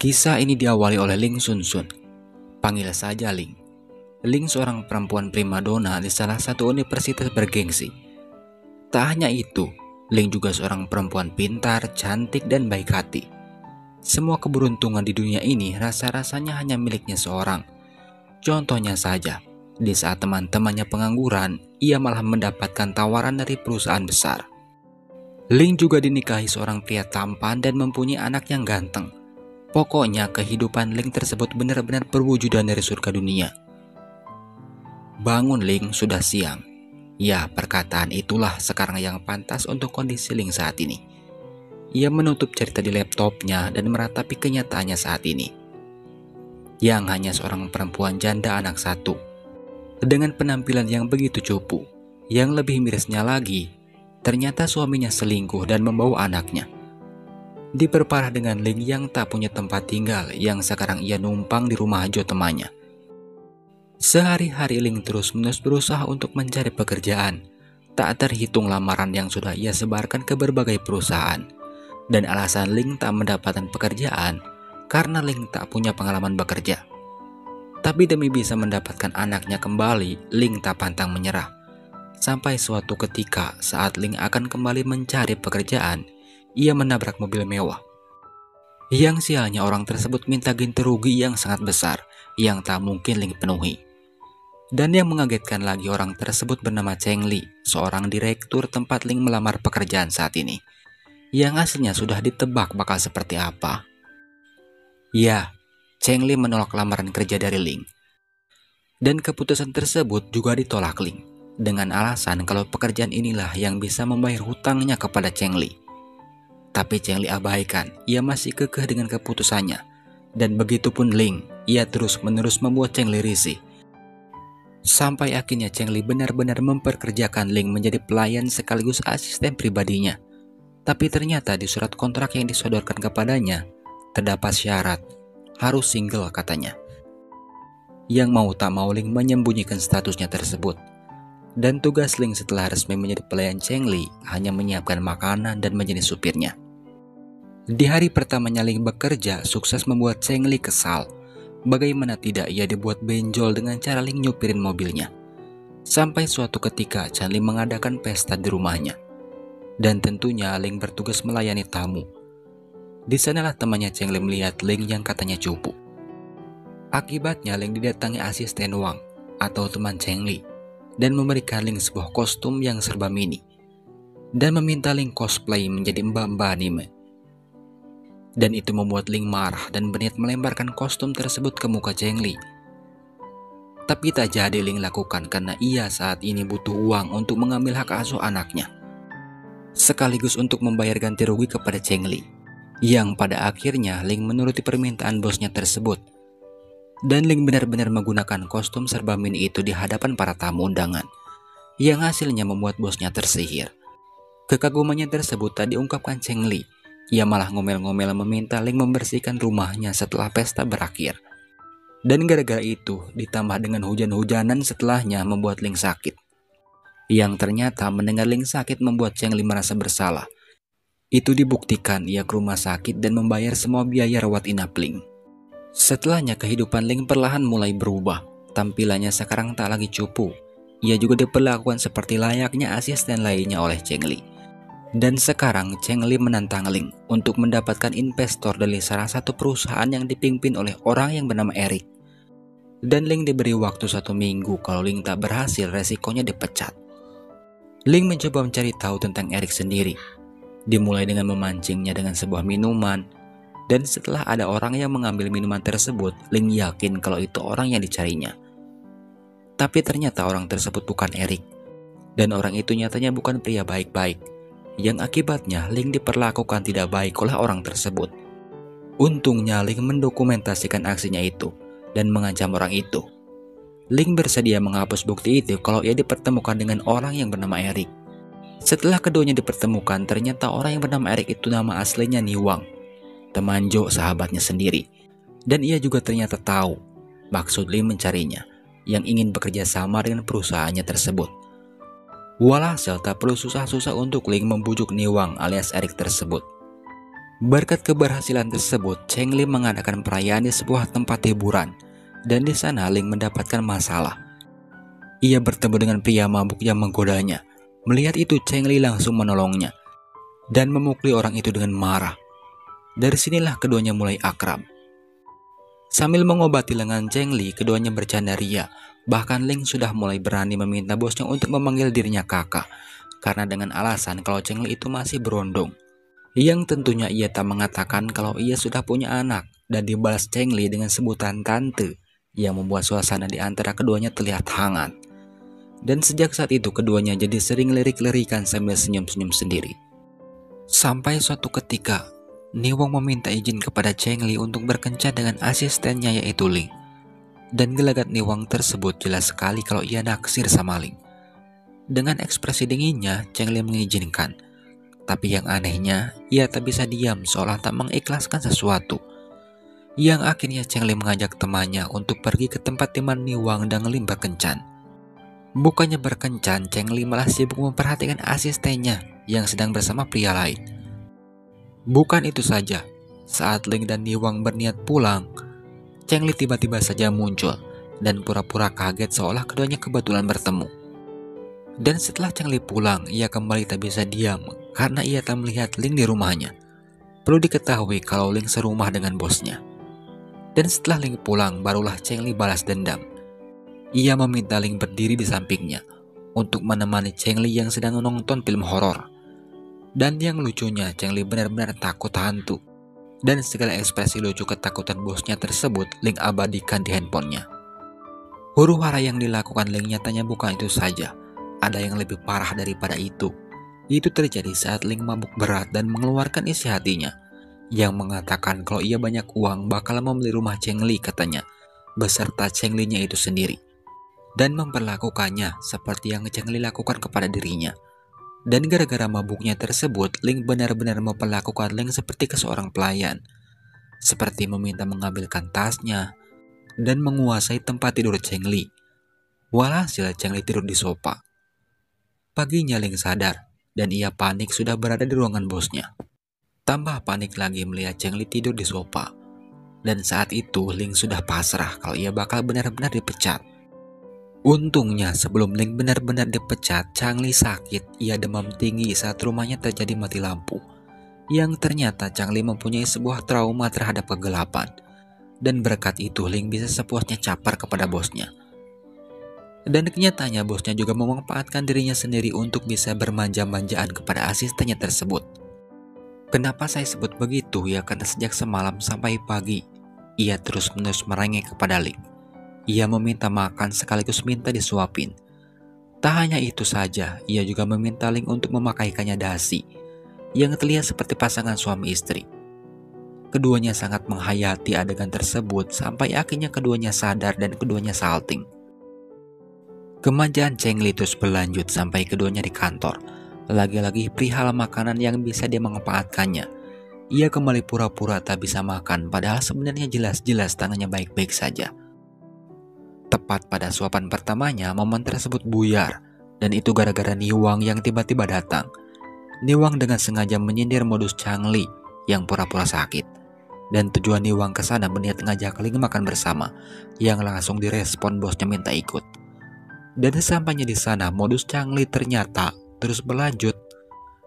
Kisah ini diawali oleh Ling Sun Sun. Panggil saja Ling. Ling seorang perempuan primadona di salah satu universitas bergengsi. Tak hanya itu, Ling juga seorang perempuan pintar, cantik, dan baik hati. Semua keberuntungan di dunia ini rasa-rasanya hanya miliknya seorang. Contohnya saja, di saat teman-temannya pengangguran, ia malah mendapatkan tawaran dari perusahaan besar. Ling juga dinikahi seorang pria tampan dan mempunyai anak yang ganteng. Pokoknya kehidupan Ling tersebut benar-benar perwujudan dari surga dunia. Bangun Ling, sudah siang. Ya, perkataan itulah sekarang yang pantas untuk kondisi Ling saat ini. Ia menutup cerita di laptopnya dan meratapi kenyataannya saat ini. Yang hanya seorang perempuan janda anak satu. Dengan penampilan yang begitu cupu. Yang lebih mirisnya lagi, ternyata suaminya selingkuh dan membawa anaknya. Diperparah dengan Ling yang tak punya tempat tinggal yang sekarang ia numpang di rumah Jo temannya. Sehari-hari Ling terus-menerus berusaha untuk mencari pekerjaan. Tak terhitung lamaran yang sudah ia sebarkan ke berbagai perusahaan. Dan alasan Ling tak mendapatkan pekerjaan karena Ling tak punya pengalaman bekerja. Tapi demi bisa mendapatkan anaknya kembali, Ling tak pantang menyerah. Sampai suatu ketika saat Ling akan kembali mencari pekerjaan, ia menabrak mobil mewah. Yang sialnya orang tersebut minta ganti rugi yang sangat besar, yang tak mungkin Ling penuhi. Dan yang mengagetkan lagi, orang tersebut bernama Cheng Li, seorang direktur tempat Ling melamar pekerjaan saat ini. Yang aslinya sudah ditebak bakal seperti apa. Ya, Cheng Li menolak lamaran kerja dari Ling. Dan keputusan tersebut juga ditolak Ling, dengan alasan kalau pekerjaan inilah yang bisa membayar hutangnya kepada Cheng Li. Tapi Cheng Li abaikan, ia masih kekeh dengan keputusannya. Dan begitupun Ling, ia terus-menerus membuat Cheng Li risih. Sampai akhirnya Cheng Li benar-benar memperkerjakan Ling menjadi pelayan sekaligus asisten pribadinya. Tapi ternyata di surat kontrak yang disodorkan kepadanya, terdapat syarat, harus single katanya. Yang mau tak mau Ling menyembunyikan statusnya tersebut. Dan tugas Ling setelah resmi menjadi pelayan Cheng Li hanya menyiapkan makanan dan menjadi supirnya. Di hari pertamanya Ling bekerja, sukses membuat Cheng Li kesal. Bagaimana tidak ia dibuat benjol dengan cara Ling nyupirin mobilnya. Sampai suatu ketika Cheng Li mengadakan pesta di rumahnya. Dan tentunya Ling bertugas melayani tamu. Di sanalah temannya Cheng Li melihat Ling yang katanya cupu. Akibatnya Ling didatangi asisten Wang atau teman Cheng Li dan memberikan Ling sebuah kostum yang serba mini dan meminta Ling cosplay menjadi mbak-mbak anime. Dan itu membuat Ling marah dan berniat melemparkan kostum tersebut ke muka Cheng Li. Tapi tak jadi Ling lakukan karena ia saat ini butuh uang untuk mengambil hak asuh anaknya. Sekaligus untuk membayar ganti rugi kepada Cheng Li. Yang pada akhirnya Ling menuruti permintaan bosnya tersebut. Dan Ling benar-benar menggunakan kostum serba mini itu di hadapan para tamu undangan. Yang hasilnya membuat bosnya tersihir. Kekagumannya tersebut tak diungkapkan Cheng Li. Ia malah ngomel-ngomel meminta Ling membersihkan rumahnya setelah pesta berakhir. Dan gara-gara itu ditambah dengan hujan-hujanan setelahnya membuat Ling sakit. Yang ternyata mendengar Ling sakit membuat Cheng Li merasa bersalah. Itu dibuktikan ia ke rumah sakit dan membayar semua biaya rawat inap Ling. Setelahnya kehidupan Ling perlahan mulai berubah. Tampilannya sekarang tak lagi cupu. Ia juga diperlakukan seperti layaknya asisten lainnya oleh Cheng Li. Dan sekarang Cheng Li menantang Ling untuk mendapatkan investor dari salah satu perusahaan yang dipimpin oleh orang yang bernama Eric. Dan Ling diberi waktu 1 minggu, kalau Ling tak berhasil resikonya dipecat. Ling mencoba mencari tahu tentang Eric sendiri. Dimulai dengan memancingnya dengan sebuah minuman. Dan setelah ada orang yang mengambil minuman tersebut, Ling yakin kalau itu orang yang dicarinya. Tapi ternyata orang tersebut bukan Eric. Dan orang itu nyatanya bukan pria baik-baik. Yang akibatnya Ling diperlakukan tidak baik oleh orang tersebut. Untungnya Ling mendokumentasikan aksinya itu dan mengancam orang itu. Ling bersedia menghapus bukti itu kalau ia dipertemukan dengan orang yang bernama Eric. Setelah keduanya dipertemukan, ternyata orang yang bernama Eric itu nama aslinya Niwang, teman Jo sahabatnya sendiri. Dan ia juga ternyata tahu maksud Ling mencarinya, yang ingin bekerja sama dengan perusahaannya tersebut. Walhasil tak perlu susah-susah untuk Ling membujuk Niwang alias Eric tersebut. Berkat keberhasilan tersebut, Cheng Li mengadakan perayaan di sebuah tempat hiburan, dan di sana Ling mendapatkan masalah. Ia bertemu dengan pria mabuk yang menggodanya. Melihat itu, Cheng Li langsung menolongnya dan memukuli orang itu dengan marah. Dari sinilah keduanya mulai akrab. Sambil mengobati lengan Cheng Li, keduanya bercanda ria. Bahkan Ling sudah mulai berani meminta bosnya untuk memanggil dirinya kakak, karena dengan alasan kalau Cheng Li itu masih berondong. Yang tentunya ia tak mengatakan kalau ia sudah punya anak, dan dibalas Cheng Li dengan sebutan tante, yang membuat suasana di antara keduanya terlihat hangat. Dan sejak saat itu keduanya jadi sering lirik-lirikan sambil senyum-senyum sendiri. Sampai suatu ketika, Niwang meminta izin kepada Cheng Li untuk berkencan dengan asistennya yaitu Ling. Dan gelagat Niwang tersebut jelas sekali kalau ia naksir sama Ling. Dengan ekspresi dinginnya, Cheng Li mengizinkan. Tapi yang anehnya, ia tak bisa diam seolah tak mengikhlaskan sesuatu. Yang akhirnya Cheng Li mengajak temannya untuk pergi ke tempat teman Niwang dan Ling berkencan. Bukannya berkencan, Cheng Li malah sibuk memperhatikan asistennya yang sedang bersama pria lain. Bukan itu saja, saat Ling dan Niwang berniat pulang, Cheng Li tiba-tiba saja muncul dan pura-pura kaget seolah keduanya kebetulan bertemu. Dan setelah Cheng Li pulang, ia kembali tak bisa diam karena ia tak melihat Ling di rumahnya. Perlu diketahui kalau Ling serumah dengan bosnya. Dan setelah Ling pulang, barulah Cheng Li balas dendam. Ia meminta Ling berdiri di sampingnya untuk menemani Cheng Li yang sedang menonton film horor. Dan yang lucunya, Cheng Li benar-benar takut hantu. Dan segala ekspresi lucu ketakutan bosnya tersebut Ling abadikan di handphonenya. Huru-hara yang dilakukan Ling nyatanya bukan itu saja. Ada yang lebih parah daripada itu. Itu terjadi saat Ling mabuk berat dan mengeluarkan isi hatinya, yang mengatakan kalau ia banyak uang bakal membeli rumah Cheng Li katanya, beserta Cheng Li-nya itu sendiri, dan memperlakukannya seperti yang Cheng Li lakukan kepada dirinya. Dan gara-gara mabuknya tersebut, Ling benar-benar memperlakukan Ling seperti ke seorang pelayan, seperti meminta mengambilkan tasnya dan menguasai tempat tidur Cheng Li. Walhasil Cheng Li tidur di sofa. Paginya Ling sadar dan ia panik sudah berada di ruangan bosnya. Tambah panik lagi melihat Cheng Li tidur di sofa. Dan saat itu Ling sudah pasrah kalau ia bakal benar-benar dipecat. Untungnya sebelum Ling benar-benar dipecat, Cheng Li sakit. Ia demam tinggi saat rumahnya terjadi mati lampu. Yang ternyata Cheng Li mempunyai sebuah trauma terhadap kegelapan. Dan berkat itu Ling bisa sepuasnya capar kepada bosnya. Dan kenyataannya bosnya juga memanfaatkan dirinya sendiri untuk bisa bermanja-manjaan kepada asistennya tersebut. Kenapa saya sebut begitu? Ya karena sejak semalam sampai pagi, ia terus-menerus merengek kepada Ling. Ia meminta makan sekaligus minta disuapin. Tak hanya itu saja, ia juga meminta Ling untuk memakaikannya dasi, yang terlihat seperti pasangan suami istri. Keduanya sangat menghayati adegan tersebut sampai akhirnya keduanya sadar dan keduanya salting. Kemanjaan Cheng Li terus berlanjut sampai keduanya di kantor. Lagi-lagi perihal makanan yang bisa dia manfaatkannya. Ia kembali pura-pura tak bisa makan, padahal sebenarnya jelas-jelas tangannya baik-baik saja. Tepat pada suapan pertamanya, momen tersebut buyar, dan itu gara-gara Niwang yang tiba-tiba datang. Niwang dengan sengaja menyindir modus Cheng Li yang pura-pura sakit. Dan tujuan Niwang ke sana berniat ngajak Ling makan bersama, yang langsung direspon bosnya minta ikut. Dan sesampainya di sana, modus Cheng Li ternyata terus berlanjut.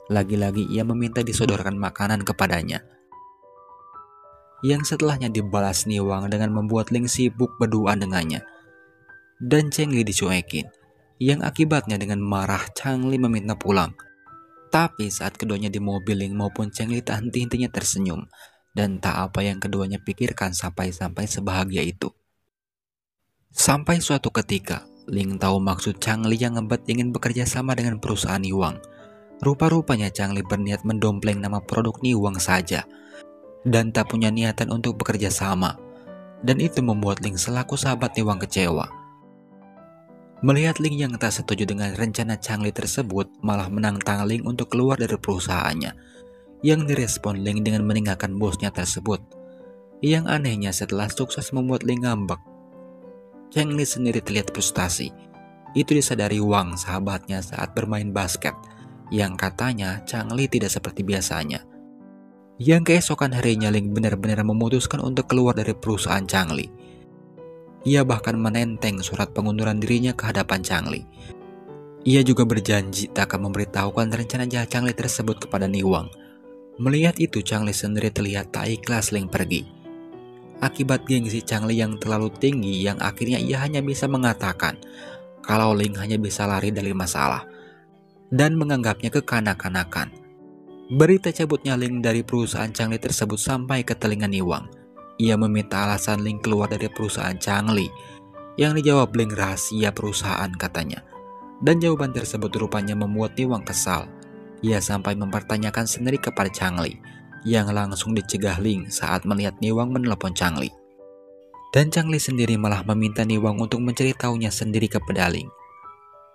Lagi-lagi ia meminta disodorkan makanan kepadanya, yang setelahnya dibalas Niwang dengan membuat Ling sibuk berduaan dengannya. Dan Cheng Li dicuekin, yang akibatnya dengan marah Cheng Li meminta pulang. Tapi saat keduanya di mobil, Ling maupun Cheng Li tak henti-hentinya tersenyum, dan tak apa yang keduanya pikirkan sampai-sampai sebahagia itu. Sampai suatu ketika, Ling tahu maksud Cheng Li yang ngebet ingin bekerja sama dengan perusahaan Niwang. Rupa-rupanya Cheng Li berniat mendompleng nama produk Niwang saja, dan tak punya niatan untuk bekerja sama. Dan itu membuat Ling selaku sahabat Niwang kecewa. Melihat Ling yang tak setuju dengan rencana Cheng Li tersebut, malah menantang Ling untuk keluar dari perusahaannya, yang direspon Ling dengan meninggalkan bosnya tersebut. Yang anehnya setelah sukses membuat Ling ngambek, Cheng Li sendiri terlihat frustasi. Itu disadari Wang, sahabatnya, saat bermain basket, yang katanya Cheng Li tidak seperti biasanya. Yang keesokan harinya Ling benar-benar memutuskan untuk keluar dari perusahaan Changli. Ia bahkan menenteng surat pengunduran dirinya ke hadapan Changli. Ia juga berjanji tak akan memberitahukan rencana jahat Changli tersebut kepada Niwang. Melihat itu, Changli sendiri terlihat tak ikhlas Ling pergi. Akibat gengsi Changli yang terlalu tinggi, yang akhirnya ia hanya bisa mengatakan kalau Ling hanya bisa lari dari masalah dan menganggapnya kekanak-kanakan. Berita cabutnya Ling dari perusahaan Changli tersebut sampai ke telinga Niwang. Ia meminta alasan Ling keluar dari perusahaan Changli. Yang dijawab Ling rahasia perusahaan katanya. Dan jawaban tersebut rupanya membuat Niwang kesal. Ia sampai mempertanyakan sendiri kepada Changli, yang langsung dicegah Ling saat melihat Niwang menelepon Changli. Dan Changli sendiri malah meminta Niwang untuk menceritahunya sendiri kepada Ling.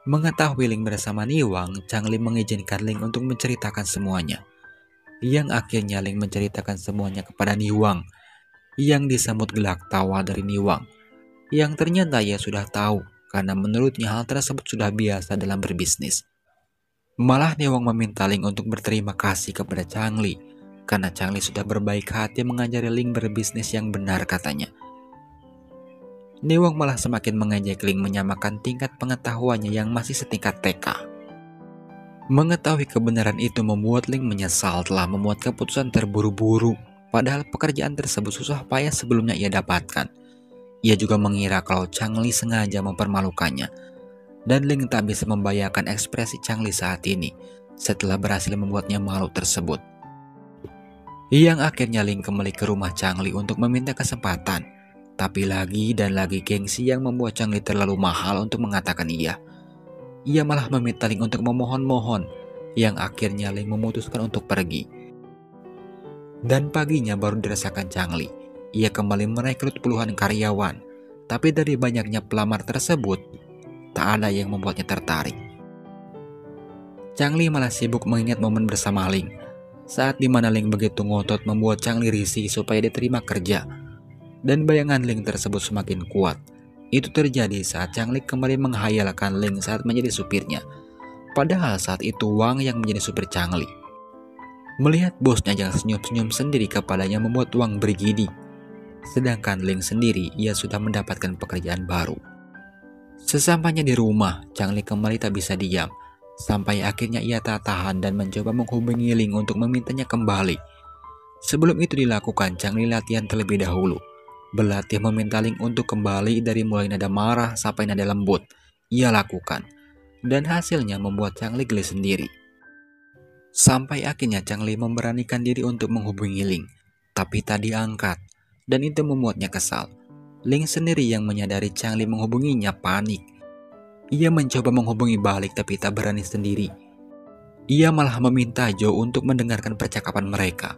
Mengetahui Ling bersama Niwang, Changli mengizinkan Ling untuk menceritakan semuanya. Yang akhirnya Ling menceritakan semuanya kepada Niwang, yang disambut gelak tawa dari Niwang. Yang ternyata ia sudah tahu, karena menurutnya hal tersebut sudah biasa dalam berbisnis. Malah Niwang meminta Ling untuk berterima kasih kepada Changli, karena Changli sudah berbaik hati mengajari Ling berbisnis yang benar katanya. Niwang malah semakin mengejek Ling menyamakan tingkat pengetahuannya yang masih setingkat TK. Mengetahui kebenaran itu membuat Ling menyesal telah membuat keputusan terburu-buru, padahal pekerjaan tersebut susah payah sebelumnya ia dapatkan. Ia juga mengira kalau Changli sengaja mempermalukannya, dan Ling tak bisa membayangkan ekspresi Changli saat ini setelah berhasil membuatnya malu tersebut. Yang akhirnya Ling kembali ke rumah Changli untuk meminta kesempatan, tapi lagi dan lagi gengsi yang membuat Changli terlalu mahal untuk mengatakan iya. Ia malah meminta Ling untuk memohon-mohon, yang akhirnya Ling memutuskan untuk pergi. Dan paginya baru dirasakan Changli. Ia kembali merekrut puluhan karyawan, tapi dari banyaknya pelamar tersebut, tak ada yang membuatnya tertarik. Changli malah sibuk mengingat momen bersama Ling, saat dimana Ling begitu ngotot membuat Changli risih supaya diterima kerja. Dan bayangan Ling tersebut semakin kuat. Itu terjadi saat Changli kembali menghayalkan Ling saat menjadi supirnya. Padahal saat itu Wang yang menjadi supir Changli. Melihat bosnya yang senyum-senyum sendiri kepadanya membuat Wang bergidik. Sedangkan Ling sendiri, ia sudah mendapatkan pekerjaan baru. Sesampainya di rumah, Changli kembali tak bisa diam. Sampai akhirnya ia tak tahan dan mencoba menghubungi Ling untuk memintanya kembali. Sebelum itu dilakukan, Changli latihan terlebih dahulu. Berlatih meminta Ling untuk kembali dari mulai nada marah sampai nada lembut. Ia lakukan. Dan hasilnya membuat Changli geli sendiri. Sampai akhirnya Changli memberanikan diri untuk menghubungi Ling. Tapi tak diangkat. Dan itu membuatnya kesal. Ling sendiri yang menyadari Changli menghubunginya panik. Ia mencoba menghubungi balik tapi tak berani sendiri. Ia malah meminta Joe untuk mendengarkan percakapan mereka.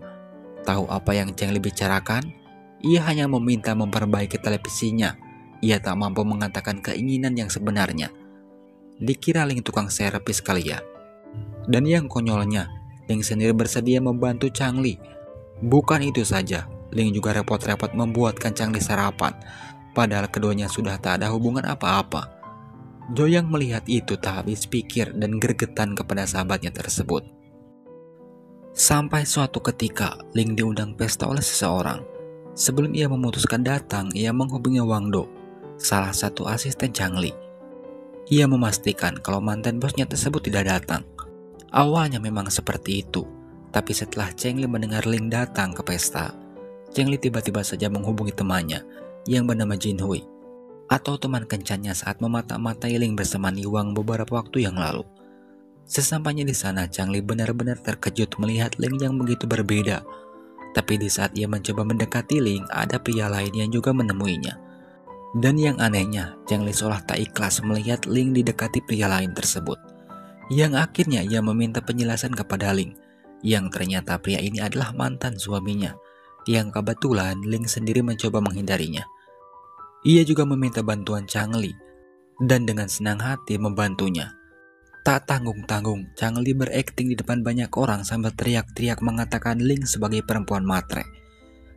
Tahu apa yang Changli bicarakan? Ia hanya meminta memperbaiki televisinya. Ia tak mampu mengatakan keinginan yang sebenarnya. Dikira Ling tukang servis kali ya. Dan yang konyolnya, Ling sendiri bersedia membantu Changli. Bukan itu saja, Ling juga repot-repot membuatkan Changli sarapan, padahal keduanya sudah tak ada hubungan apa-apa. Jo yang melihat itu tak habis pikir dan gregetan kepada sahabatnya tersebut. Sampai suatu ketika, Ling diundang pesta oleh seseorang. Sebelum ia memutuskan datang, ia menghubungi Wang Do, salah satu asisten Changli. Ia memastikan kalau mantan bosnya tersebut tidak datang. Awalnya memang seperti itu, tapi setelah Changli mendengar Ling datang ke pesta, Changli tiba-tiba saja menghubungi temannya yang bernama Jin Hui, atau teman kencannya saat memata-matai Ling bersama Niwang beberapa waktu yang lalu. Sesampainya di sana, Changli benar-benar terkejut melihat Ling yang begitu berbeda. Tapi di saat ia mencoba mendekati Ling, ada pria lain yang juga menemuinya. Dan yang anehnya, Changli seolah tak ikhlas melihat Ling didekati pria lain tersebut. Yang akhirnya ia meminta penjelasan kepada Ling, yang ternyata pria ini adalah mantan suaminya, yang kebetulan Ling sendiri mencoba menghindarinya. Ia juga meminta bantuan Changli, dan dengan senang hati membantunya. Tak tanggung-tanggung, Changli berakting di depan banyak orang sambil teriak-teriak mengatakan Ling sebagai perempuan matre,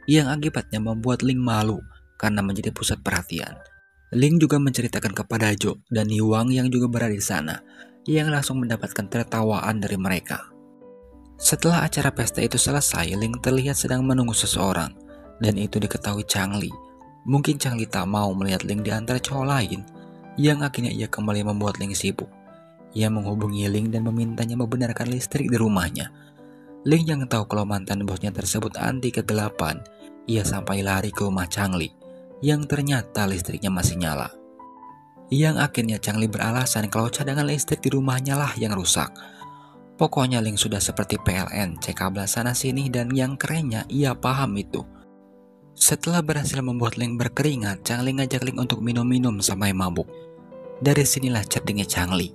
yang akibatnya membuat Ling malu karena menjadi pusat perhatian. Ling juga menceritakan kepada Jo dan Niwang yang juga berada di sana, yang langsung mendapatkan tertawaan dari mereka. Setelah acara pesta itu selesai, Ling terlihat sedang menunggu seseorang, dan itu diketahui Changli. Mungkin Changli tak mau melihat Ling di antara cowok lain, yang akhirnya ia kembali membuat Ling sibuk. Ia menghubungi Ling dan memintanya membenarkan listrik di rumahnya. Ling yang tahu kalau mantan bosnya tersebut anti kegelapan, ia sampai lari ke rumah Changli, yang ternyata listriknya masih nyala. Yang akhirnya Changli beralasan kalau cadangan listrik di rumahnya lah yang rusak. Pokoknya Ling sudah seperti PLN, cek kabel sana sini, dan yang kerennya ia paham itu. Setelah berhasil membuat Ling berkeringat, Changli ngajak Ling untuk minum-minum sampai mabuk. Dari sinilah cerdiknya Changli.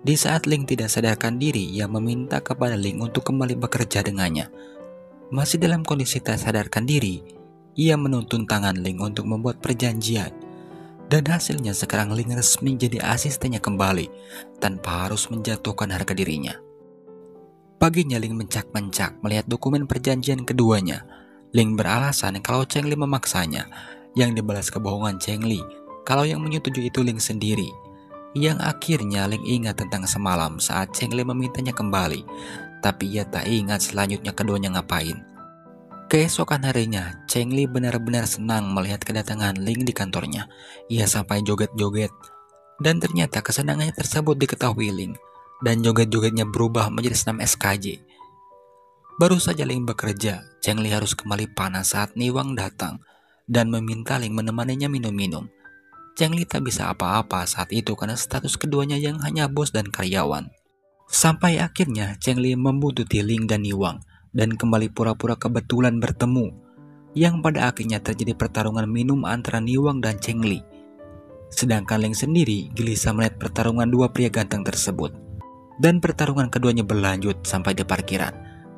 Di saat Ling tidak sadarkan diri, ia meminta kepada Ling untuk kembali bekerja dengannya. Masih dalam kondisi tak sadarkan diri, ia menuntun tangan Ling untuk membuat perjanjian. Dan hasilnya sekarang Ling resmi jadi asistennya kembali, tanpa harus menjatuhkan harga dirinya. Paginya Ling mencak-mencak melihat dokumen perjanjian keduanya. Ling beralasan kalau Changli memaksanya, yang dibalas kebohongan Changli kalau yang menyetujui itu Ling sendiri. Yang akhirnya Ling ingat tentang semalam saat Changli memintanya kembali, tapi ia tak ingat selanjutnya keduanya ngapain. Keesokan harinya, Changli benar-benar senang melihat kedatangan Ling di kantornya. Ia sampai joget-joget, dan ternyata kesenangannya tersebut diketahui Ling, dan joget-jogetnya berubah menjadi senam SKJ. Baru saja Ling bekerja, Changli harus kembali panas saat Niwang datang dan meminta Ling menemaninya minum-minum. Changli tak bisa apa-apa saat itu karena status keduanya yang hanya bos dan karyawan. Sampai akhirnya Changli membuntuti Ling dan Niwang dan kembali pura-pura kebetulan bertemu, yang pada akhirnya terjadi pertarungan minum antara Niwang dan Changli. Sedangkan Ling sendiri gelisah melihat pertarungan dua pria ganteng tersebut. Dan pertarungan keduanya berlanjut sampai di parkiran.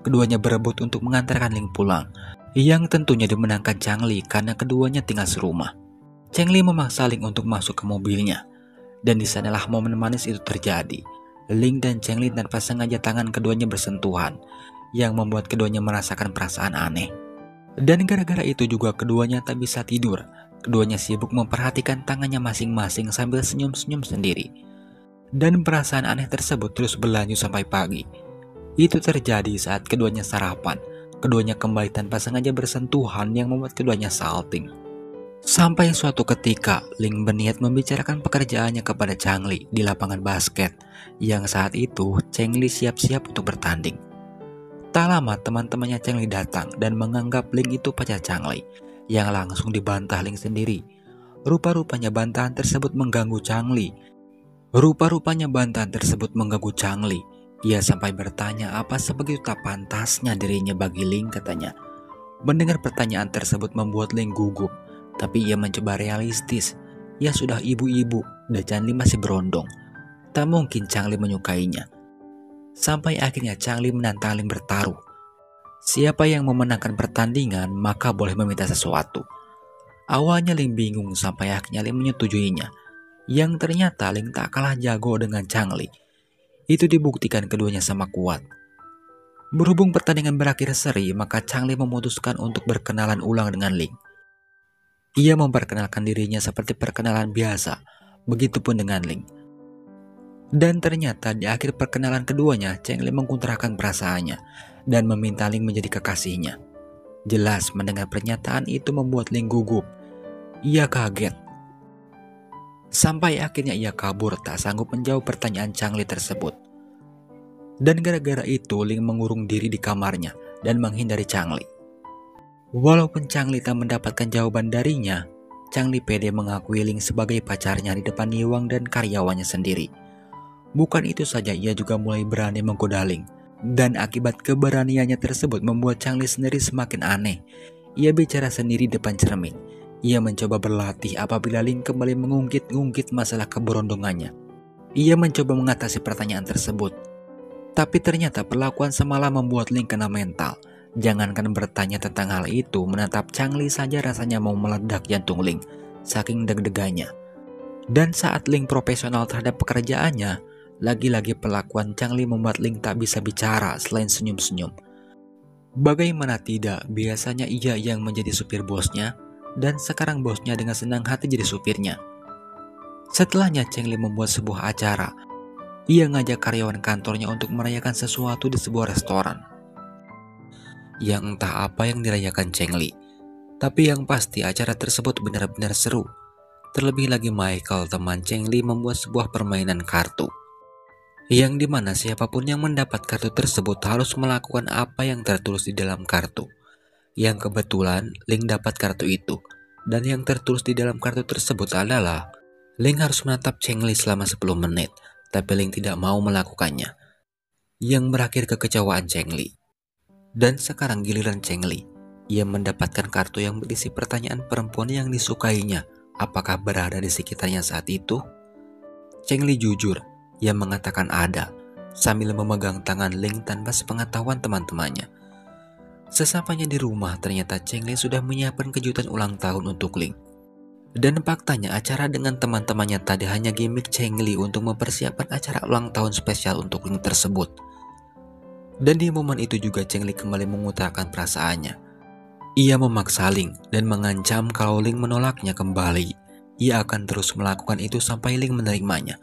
Keduanya berebut untuk mengantarkan Ling pulang, yang tentunya dimenangkan Changli karena keduanya tinggal serumah. Changli memaksa Ling untuk masuk ke mobilnya, dan di sanalah momen manis itu terjadi. Ling dan Changli tanpa sengaja tangan keduanya bersentuhan, yang membuat keduanya merasakan perasaan aneh. Dan gara-gara itu juga keduanya tak bisa tidur. Keduanya sibuk memperhatikan tangannya masing-masing sambil senyum-senyum sendiri. Dan perasaan aneh tersebut terus berlanjut sampai pagi. Itu terjadi saat keduanya sarapan. Keduanya kembali tanpa sengaja bersentuhan yang membuat keduanya salting. Sampai suatu ketika, Ling berniat membicarakan pekerjaannya kepada Changli di lapangan basket, yang saat itu Changli siap-siap untuk bertanding. Tak lama teman-temannya Changli datang dan menganggap Ling itu pacar Changli, yang langsung dibantah Ling sendiri. Rupa-rupanya bantahan tersebut mengganggu Changli. Ia sampai bertanya apa sebegitu tak pantasnya dirinya bagi Ling, katanya. Mendengar pertanyaan tersebut membuat Ling gugup, tapi ia mencoba realistis. Ia sudah ibu-ibu dan Changli masih berondong. Tak mungkin Changli menyukainya. Sampai akhirnya Changli menantang Ling bertaruh. Siapa yang memenangkan pertandingan maka boleh meminta sesuatu. Awalnya Ling bingung sampai akhirnya Ling menyetujuinya. Yang ternyata Ling tak kalah jago dengan Changli. Itu dibuktikan keduanya sama kuat. Berhubung pertandingan berakhir seri, maka Changli memutuskan untuk berkenalan ulang dengan Ling. Ia memperkenalkan dirinya seperti perkenalan biasa, begitupun dengan Ling. Dan ternyata di akhir perkenalan keduanya, Changli mengutarakan perasaannya dan meminta Ling menjadi kekasihnya. Jelas mendengar pernyataan itu membuat Ling gugup. Ia kaget. Sampai akhirnya ia kabur tak sanggup menjawab pertanyaan Changli tersebut. Dan gara-gara itu Ling mengurung diri di kamarnya dan menghindari Changli. Walaupun Changli tak mendapatkan jawaban darinya, Changli pede mengakui Ling sebagai pacarnya di depan Niwang dan karyawannya sendiri. Bukan itu saja, ia juga mulai berani menggoda Ling. Dan akibat keberaniannya tersebut membuat Changli sendiri semakin aneh. Ia bicara sendiri depan cermin. Ia mencoba berlatih apabila Ling kembali mengungkit-ungkit masalah keberondongannya. Ia mencoba mengatasi pertanyaan tersebut. Tapi ternyata perlakuan semalam membuat Ling kena mental. Jangankan bertanya tentang hal itu, menatap Changli saja rasanya mau meledak jantung Ling, saking deg-degannya. Dan saat Ling profesional terhadap pekerjaannya, lagi-lagi perlakuan Changli membuat Ling tak bisa bicara selain senyum-senyum. Bagaimana tidak, biasanya ia yang menjadi supir bosnya, dan sekarang bosnya dengan senang hati jadi supirnya. Setelahnya Changli membuat sebuah acara. Ia ngajak karyawan kantornya untuk merayakan sesuatu di sebuah restoran. yang entah apa yang dirayakan Cheng Li. Tapi yang pasti acara tersebut benar-benar seru. Terlebih lagi Michael, teman Cheng Li, membuat sebuah permainan kartu, yang dimana siapapun yang mendapat kartu tersebut harus melakukan apa yang tertulis di dalam kartu. Yang kebetulan Ling dapat kartu itu, dan yang tertulis di dalam kartu tersebut adalah Ling harus menatap Cheng Li selama 10 menit, tapi Ling tidak mau melakukannya, yang berakhir kekecewaan Cheng Li. Dan sekarang giliran Cheng Li. Ia mendapatkan kartu yang berisi pertanyaan perempuan yang disukainya, apakah berada di sekitarnya saat itu? Cheng Li jujur, ia mengatakan ada, sambil memegang tangan Ling tanpa sepengetahuan teman-temannya. Sesampainya di rumah, ternyata Cheng Li sudah menyiapkan kejutan ulang tahun untuk Ling. Dan faktanya acara dengan teman-temannya tadi hanya gimmick Cheng Li untuk mempersiapkan acara ulang tahun spesial untuk Ling tersebut. Dan di momen itu juga Cheng Li kembali mengutarakan perasaannya. Ia memaksa Ling dan mengancam kalau Ling menolaknya kembali, ia akan terus melakukan itu sampai Ling menerimanya.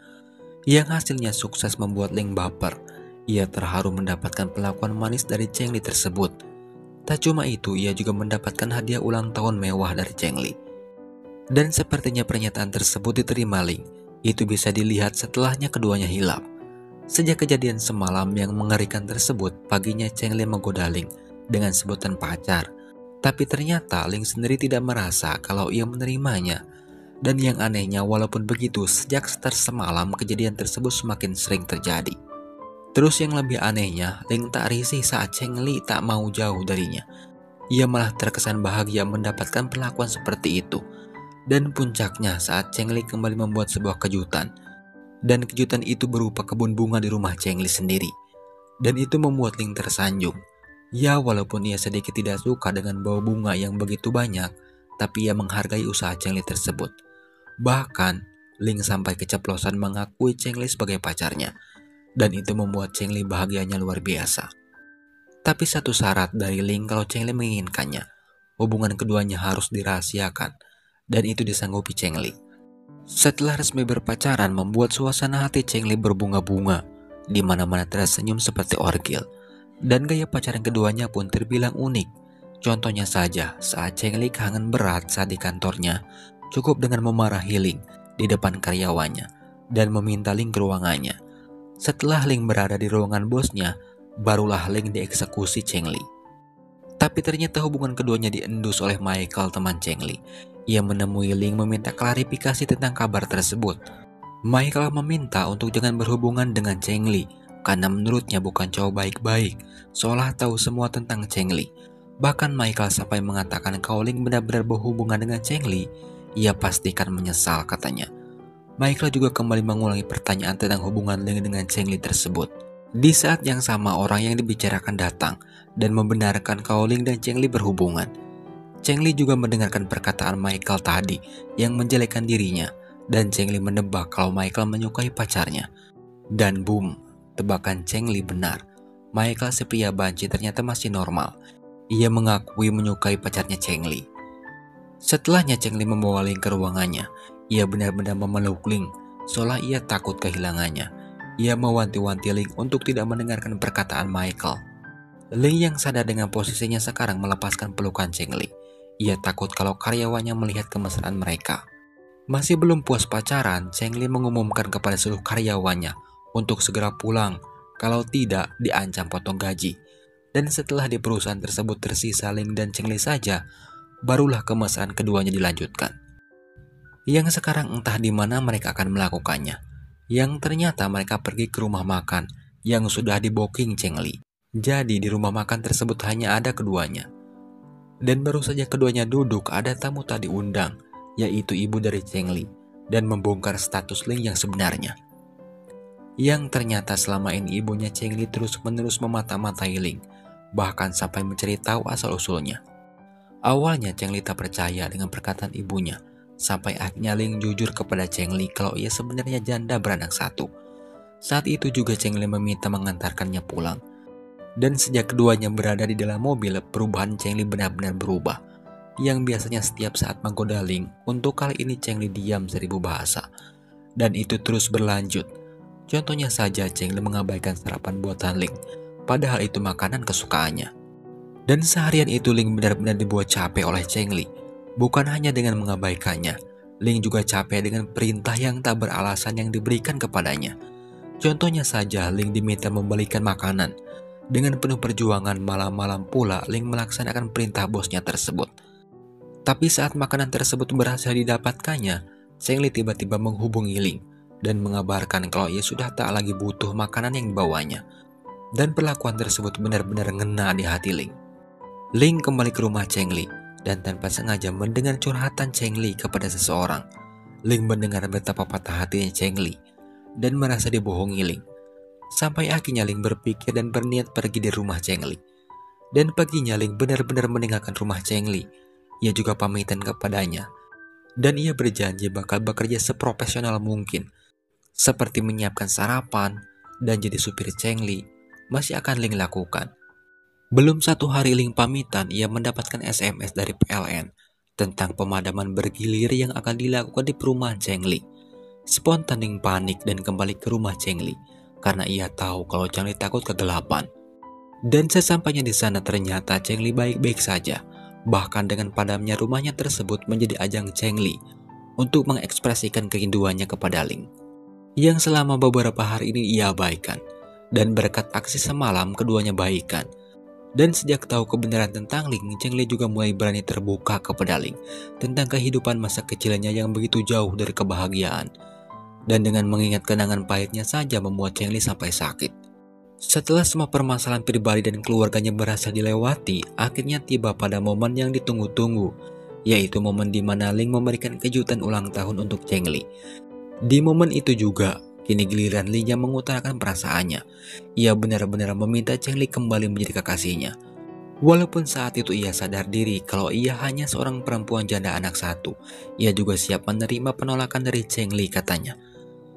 Yang hasilnya sukses membuat Ling baper. Ia terharu mendapatkan perlakuan manis dari Cheng Li tersebut. Tak cuma itu, ia juga mendapatkan hadiah ulang tahun mewah dari Cheng Li. Dan sepertinya pernyataan tersebut diterima Ling. Itu bisa dilihat setelahnya keduanya hilaf. Sejak kejadian semalam yang mengerikan tersebut, paginya Cheng Li menggoda Ling dengan sebutan pacar. Tapi ternyata Ling sendiri tidak merasa kalau ia menerimanya. Dan yang anehnya, walaupun begitu, sejak start semalam kejadian tersebut semakin sering terjadi. Terus yang lebih anehnya, Ling tak risih saat Cheng Li tak mau jauh darinya. Ia malah terkesan bahagia mendapatkan perlakuan seperti itu. Dan puncaknya saat Cheng Li kembali membuat sebuah kejutan. Dan kejutan itu berupa kebun bunga di rumah Cheng Li sendiri. Dan itu membuat Ling tersanjung. Ya, walaupun ia sedikit tidak suka dengan bau bunga yang begitu banyak, tapi ia menghargai usaha Cheng Li tersebut. Bahkan, Ling sampai keceplosan mengakui Cheng Li sebagai pacarnya. Dan itu membuat Cheng Li bahagianya luar biasa. Tapi satu syarat dari Ling kalau Cheng Li menginginkannya, hubungan keduanya harus dirahasiakan. Dan itu disanggupi Cheng Li. Setelah resmi berpacaran membuat suasana hati Cheng Li berbunga-bunga, di mana-mana tersenyum seperti orgil. Dan gaya pacaran keduanya pun terbilang unik. Contohnya saja, saat Cheng Li kangen berat saat di kantornya, cukup dengan memarahi Ling di depan karyawannya dan meminta Ling ke ruangannya. Setelah Ling berada di ruangan bosnya, barulah Ling dieksekusi Cheng Li. Tapi ternyata hubungan keduanya diendus oleh Michael, teman Cheng Li. Ia menemui Ling meminta klarifikasi tentang kabar tersebut. Michael meminta untuk jangan berhubungan dengan Cheng Li, karena menurutnya bukan cowok baik-baik, seolah tahu semua tentang Cheng Li. Bahkan Michael sampai mengatakan kalau Ling benar-benar berhubungan dengan Cheng Li, ia pastikan menyesal, katanya. Michael juga kembali mengulangi pertanyaan tentang hubungan Ling dengan Cheng Li tersebut. Di saat yang sama orang yang dibicarakan datang dan membenarkan kalau Ling dan Cheng Li berhubungan. Cheng Li juga mendengarkan perkataan Michael tadi yang menjelekkan dirinya, dan Cheng Li menebak kalau Michael menyukai pacarnya. Dan boom, tebakan Cheng Li benar. Michael, si pria banci, ternyata masih normal. Ia mengakui menyukai pacarnya Cheng Li. Setelahnya Cheng Li membawa Ling ke ruangannya. Ia benar-benar memeluk Ling, seolah ia takut kehilangannya. Ia mewanti-wanti Ling untuk tidak mendengarkan perkataan Michael. Ling yang sadar dengan posisinya sekarang melepaskan pelukan Cheng Li. Ia takut kalau karyawannya melihat kemesraan mereka. Masih belum puas pacaran, Cheng Li mengumumkan kepada seluruh karyawannya untuk segera pulang, kalau tidak diancam potong gaji. Dan setelah di perusahaan tersebut tersisa Ling dan Cheng Li saja, barulah kemesraan keduanya dilanjutkan. Yang sekarang entah di mana mereka akan melakukannya. Yang ternyata mereka pergi ke rumah makan yang sudah di-booking Cheng Li. Jadi di rumah makan tersebut hanya ada keduanya. Dan baru saja keduanya duduk, ada tamu tak diundang, yaitu ibu dari Cheng Li, dan membongkar status Ling yang sebenarnya. Yang ternyata selama ini ibunya Cheng Li terus-menerus memata-matai Ling, bahkan sampai mencari tahu asal-usulnya. Awalnya Cheng Li tak percaya dengan perkataan ibunya, sampai akhirnya Ling jujur kepada Cheng Li kalau ia sebenarnya janda beranak satu. Saat itu juga Cheng Li meminta mengantarkannya pulang. Dan sejak keduanya berada di dalam mobil, perubahan Cheng Li benar-benar berubah. Yang biasanya setiap saat menggoda Ling, untuk kali ini Cheng Li diam 1000 bahasa. Dan itu terus berlanjut. Contohnya saja Cheng Li mengabaikan sarapan buatan Ling, padahal itu makanan kesukaannya. Dan seharian itu Ling benar-benar dibuat capek oleh Cheng Li. Bukan hanya dengan mengabaikannya, Ling juga capek dengan perintah yang tak beralasan yang diberikan kepadanya. Contohnya saja, Ling diminta membalikan makanan. Dengan penuh perjuangan, malam-malam pula Ling melaksanakan perintah bosnya tersebut. Tapi saat makanan tersebut berhasil didapatkannya, Cheng Li tiba-tiba menghubungi Ling dan mengabarkan kalau ia sudah tak lagi butuh makanan yang dibawanya. Dan perlakuan tersebut benar-benar ngena di hati Ling. Ling kembali ke rumah Cheng Li dan tanpa sengaja mendengar curhatan Cheng Li kepada seseorang. Ling mendengar betapa patah hatinya Cheng Li dan merasa dibohongi Ling. Sampai akhirnya Ling berpikir dan berniat pergi dari rumah Cheng Li. Dan paginya Ling benar-benar meninggalkan rumah Cheng Li. Ia juga pamitan kepadanya. Dan ia berjanji bakal bekerja seprofesional mungkin. Seperti menyiapkan sarapan dan jadi supir Cheng Li masih akan Ling lakukan. Belum 1 hari Ling pamitan, ia mendapatkan SMS dari PLN tentang pemadaman bergilir yang akan dilakukan di perumahan Cheng Li. Spontan Ling panik dan kembali ke rumah Cheng Li karena ia tahu kalau Cheng Li takut kegelapan. Dan sesampainya di sana ternyata Cheng Li baik-baik saja. Bahkan dengan padamnya rumahnya tersebut menjadi ajang Cheng Li untuk mengekspresikan kerinduannya kepada Ling, yang selama beberapa hari ini ia abaikan. Dan berkat aksi semalam keduanya baikan. Dan sejak tahu kebenaran tentang Ling, Cheng Li juga mulai berani terbuka kepada Ling tentang kehidupan masa kecilnya yang begitu jauh dari kebahagiaan. Dan dengan mengingat kenangan pahitnya saja membuat Cheng Li sampai sakit. Setelah semua permasalahan pribadi dan keluarganya berhasil dilewati, akhirnya tiba pada momen yang ditunggu-tunggu, yaitu momen di mana Ling memberikan kejutan ulang tahun untuk Cheng Li. Di momen itu juga, kini giliran Ling yang mengutarakan perasaannya. Ia benar-benar meminta Cheng Li kembali menjadi kekasihnya. Walaupun saat itu ia sadar diri kalau ia hanya seorang perempuan janda anak satu, ia juga siap menerima penolakan dari Cheng Li katanya.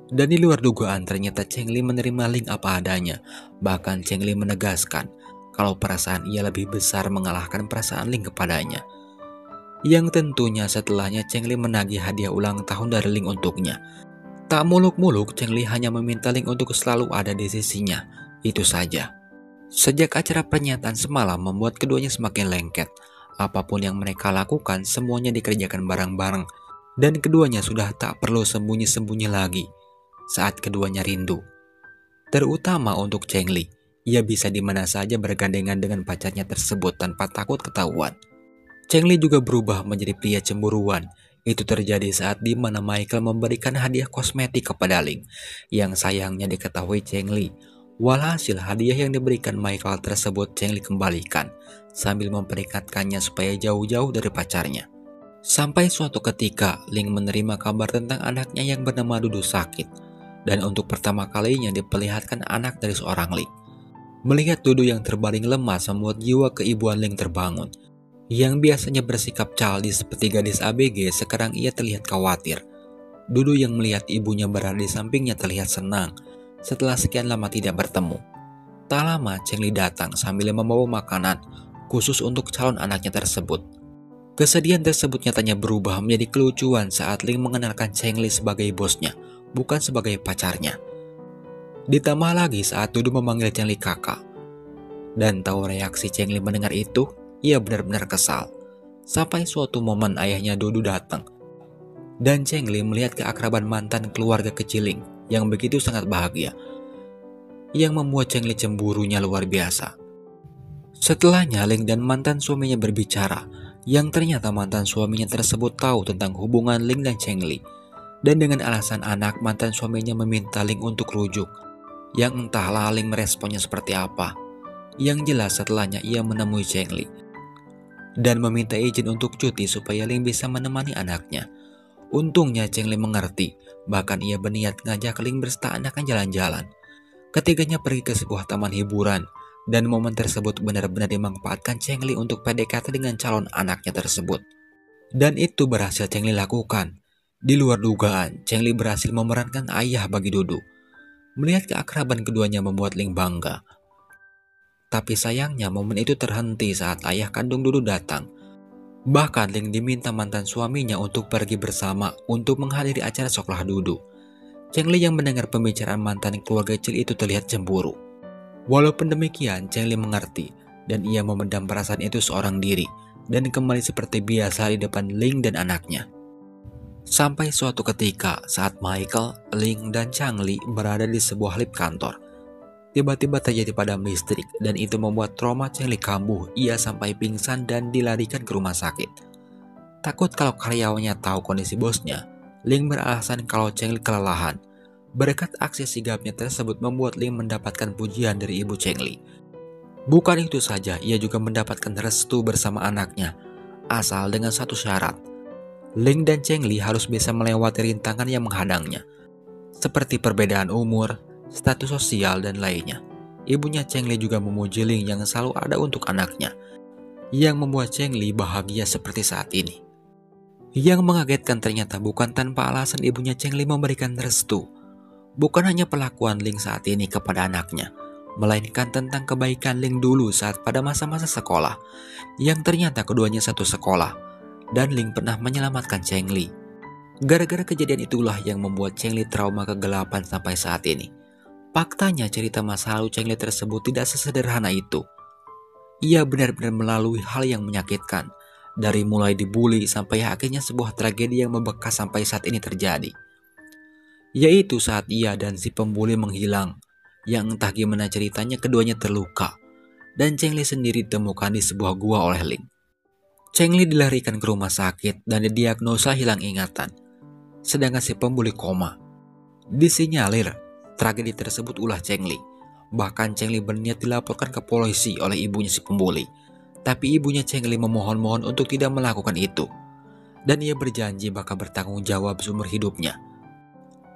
Dan di luar dugaan ternyata Cheng Li menerima Ling apa adanya. Bahkan Cheng Li menegaskan kalau perasaan ia lebih besar mengalahkan perasaan Ling kepadanya. Yang tentunya setelahnya Cheng Li menagih hadiah ulang tahun dari Ling untuknya. Tak muluk-muluk, Cheng Li hanya meminta Ling untuk selalu ada di sisinya. Itu saja. Sejak acara pernyataan semalam membuat keduanya semakin lengket. Apapun yang mereka lakukan, semuanya dikerjakan bareng-bareng. Dan keduanya sudah tak perlu sembunyi-sembunyi lagi saat keduanya rindu. Terutama untuk Cheng Li, ia bisa di mana saja bergandengan dengan pacarnya tersebut tanpa takut ketahuan. Cheng Li juga berubah menjadi pria cemburuan. Itu terjadi saat di mana Michael memberikan hadiah kosmetik kepada Ling, yang sayangnya diketahui Cheng Li. Walhasil hadiah yang diberikan Michael tersebut Cheng Li kembalikan, sambil memperingatkannya supaya jauh-jauh dari pacarnya. Sampai suatu ketika, Ling menerima kabar tentang anaknya yang bernama Dudu sakit. Dan untuk pertama kalinya diperlihatkan anak dari seorang Ling. Melihat Dudu yang terbaring lemas membuat jiwa keibuan Ling terbangun. Yang biasanya bersikap childish seperti gadis ABG, sekarang ia terlihat khawatir. Dudu yang melihat ibunya berada di sampingnya terlihat senang setelah sekian lama tidak bertemu. Tak lama Cheng Li datang sambil membawa makanan khusus untuk calon anaknya tersebut. Kesedihan tersebut nyatanya berubah menjadi kelucuan saat Ling mengenalkan Cheng Li sebagai bosnya, bukan sebagai pacarnya. Ditambah lagi saat Dudu memanggil Cheng Li kakak. Dan tahu reaksi Cheng Li mendengar itu, ia benar-benar kesal. Sampai suatu momen ayahnya Dudu datang. Dan Cheng Li melihat keakraban mantan keluarga kecil Ling yang begitu sangat bahagia, yang membuat Cheng Li cemburunya luar biasa. Setelahnya Ling dan mantan suaminya berbicara, yang ternyata mantan suaminya tersebut tahu tentang hubungan Ling dan Cheng Li. Dan dengan alasan anak, mantan suaminya meminta Ling untuk rujuk, yang entahlah Ling meresponnya seperti apa. Yang jelas setelahnya ia menemui Cheng Li dan meminta izin untuk cuti supaya Ling bisa menemani anaknya. Untungnya Cheng Li mengerti, bahkan ia berniat ngajak Ling berserta anaknya jalan-jalan. Ketiganya pergi ke sebuah taman hiburan, dan momen tersebut benar-benar dimanfaatkan Cheng Li untuk PDKT dengan calon anaknya tersebut. Dan itu berhasil Cheng Li lakukan. Di luar dugaan, Cheng Li berhasil memerankan ayah bagi Dudu. Melihat keakraban keduanya membuat Ling bangga. Tapi sayangnya momen itu terhenti saat ayah kandung Dudu datang. Bahkan Ling diminta mantan suaminya untuk pergi bersama untuk menghadiri acara sekolah Dudu. Cheng Li yang mendengar pembicaraan mantan keluarga kecil itu terlihat cemburu. Walaupun demikian, Cheng Li mengerti dan ia memendam perasaan itu seorang diri dan kembali seperti biasa di depan Ling dan anaknya. Sampai suatu ketika saat Michael, Ling, dan Changli berada di sebuah lift kantor, tiba-tiba terjadi padam listrik dan itu membuat trauma Changli kambuh. Ia sampai pingsan dan dilarikan ke rumah sakit. Takut kalau karyawannya tahu kondisi bosnya, Ling beralasan kalau Changli kelelahan. Berkat aksi sigapnya tersebut membuat Ling mendapatkan pujian dari ibu Changli. Bukan itu saja, ia juga mendapatkan restu bersama anaknya, asal dengan satu syarat. Ling dan Changli harus bisa melewati rintangan yang menghadangnya, seperti perbedaan umur, status sosial, dan lainnya. Ibunya Changli juga memuji Ling yang selalu ada untuk anaknya, yang membuat Changli bahagia seperti saat ini. Yang mengagetkan ternyata bukan tanpa alasan ibunya Changli memberikan restu. Bukan hanya perlakuan Ling saat ini kepada anaknya, melainkan tentang kebaikan Ling dulu saat pada masa-masa sekolah, yang ternyata keduanya satu sekolah, dan Ling pernah menyelamatkan Changli. Gara-gara kejadian itulah yang membuat Changli trauma kegelapan sampai saat ini. Faktanya cerita masa lalu Changli tersebut tidak sesederhana itu. Ia benar-benar melalui hal yang menyakitkan, dari mulai dibully sampai akhirnya sebuah tragedi yang membekas sampai saat ini terjadi. Yaitu saat ia dan si pembuli menghilang, yang entah gimana ceritanya keduanya terluka, dan Changli sendiri ditemukan di sebuah gua oleh Ling. Changli dilarikan ke rumah sakit dan didiagnosa hilang ingatan, sedangkan si pembuli koma. Disinyalir tragedi tersebut ulah Changli. Bahkan Changli berniat dilaporkan ke polisi oleh ibunya si pembuli. Tapi ibunya Changli memohon-mohon untuk tidak melakukan itu. Dan ia berjanji bakal bertanggung jawab seumur hidupnya.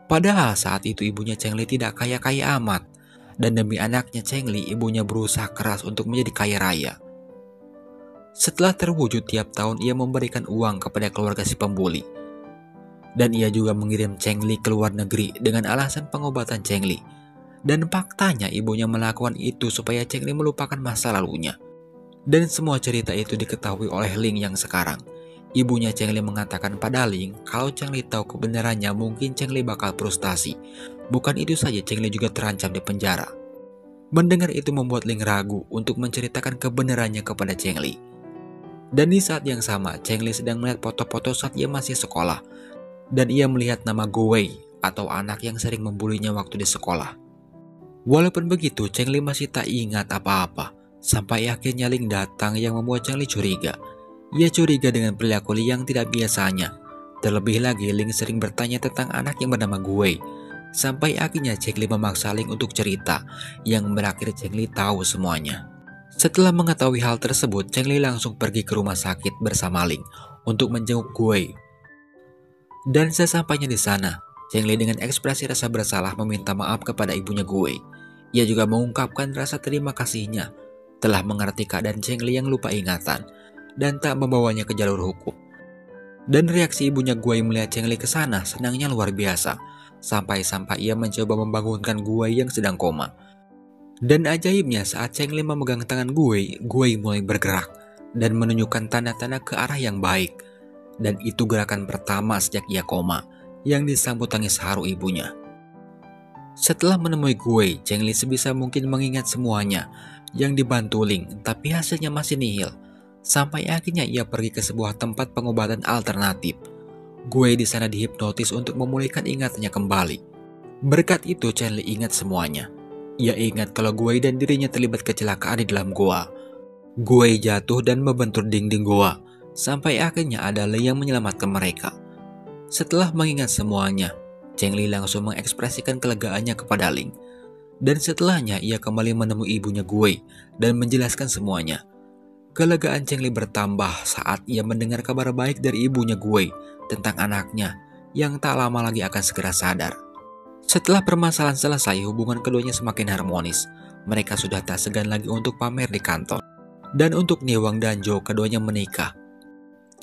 Padahal saat itu ibunya Changli tidak kaya-kaya amat. Dan demi anaknya Changli, ibunya berusaha keras untuk menjadi kaya raya. Setelah terwujud tiap tahun ia memberikan uang kepada keluarga si pembuli. Dan ia juga mengirim Changli ke luar negeri dengan alasan pengobatan Changli. Dan faktanya ibunya melakukan itu supaya Changli melupakan masa lalunya. Dan semua cerita itu diketahui oleh Ling yang sekarang. Ibunya Changli mengatakan pada Ling kalau Changli tahu kebenarannya mungkin Changli bakal frustasi. Bukan itu saja, Changli juga terancam di penjara. Mendengar itu membuat Ling ragu untuk menceritakan kebenarannya kepada Changli. Dan di saat yang sama, Changli sedang melihat foto-foto saat ia masih sekolah. Dan ia melihat nama Guwei atau anak yang sering membulinya waktu di sekolah. Walaupun begitu, Changli masih tak ingat apa-apa. Sampai akhirnya Ling datang yang membuat Changli curiga. Ia curiga dengan perilaku Ling yang tidak biasanya. Terlebih lagi Ling sering bertanya tentang anak yang bernama Guwei. Sampai akhirnya Changli memaksa Ling untuk cerita, yang berakhir Changli tahu semuanya. Setelah mengetahui hal tersebut, Changli langsung pergi ke rumah sakit bersama Ling untuk menjenguk Guwei. Dan sesampainya di sana, Changli dengan ekspresi rasa bersalah meminta maaf kepada ibunya Guwei. Ia juga mengungkapkan rasa terima kasihnya telah mengerti keadaan Changli yang lupa ingatan dan tak membawanya ke jalur hukum. Dan reaksi ibunya Guwei melihat Changli ke sana senangnya luar biasa, sampai-sampai ia mencoba membangunkan Guwei yang sedang koma. Dan ajaibnya saat Changli memegang tangan Guwei, Guwei mulai bergerak dan menunjukkan tanda-tanda ke arah yang baik. Dan itu gerakan pertama sejak ia koma, yang disambut tangis haru ibunya. Setelah menemui Guwei, Changli sebisa mungkin mengingat semuanya yang dibantu Ling, tapi hasilnya masih nihil. Sampai akhirnya ia pergi ke sebuah tempat pengobatan alternatif. Guwei di sana dihipnotis untuk memulihkan ingatannya kembali. Berkat itu Changli ingat semuanya. Ia ingat kalau Guwei dan dirinya terlibat kecelakaan di dalam goa. Guwei jatuh dan membentur dinding goa, sampai akhirnya ada Ling yang menyelamatkan mereka. Setelah mengingat semuanya, Changli langsung mengekspresikan kelegaannya kepada Ling. Dan setelahnya ia kembali menemui ibunya Guwei dan menjelaskan semuanya. Kelegaan Changli bertambah saat ia mendengar kabar baik dari ibunya Guwei tentang anaknya yang tak lama lagi akan segera sadar. Setelah permasalahan selesai, hubungan keduanya semakin harmonis. Mereka sudah tak segan lagi untuk pamer di kantor. Dan untuk Niwang dan Jo, keduanya menikah.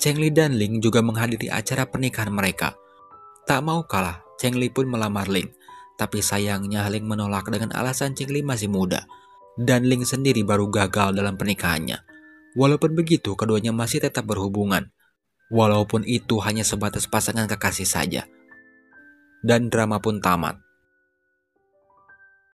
Changli dan Ling juga menghadiri acara pernikahan mereka. Tak mau kalah, Changli pun melamar Ling. Tapi sayangnya Ling menolak dengan alasan Changli masih muda. Dan Ling sendiri baru gagal dalam pernikahannya. Walaupun begitu, keduanya masih tetap berhubungan. Walaupun itu hanya sebatas pasangan kekasih saja. Dan drama pun tamat.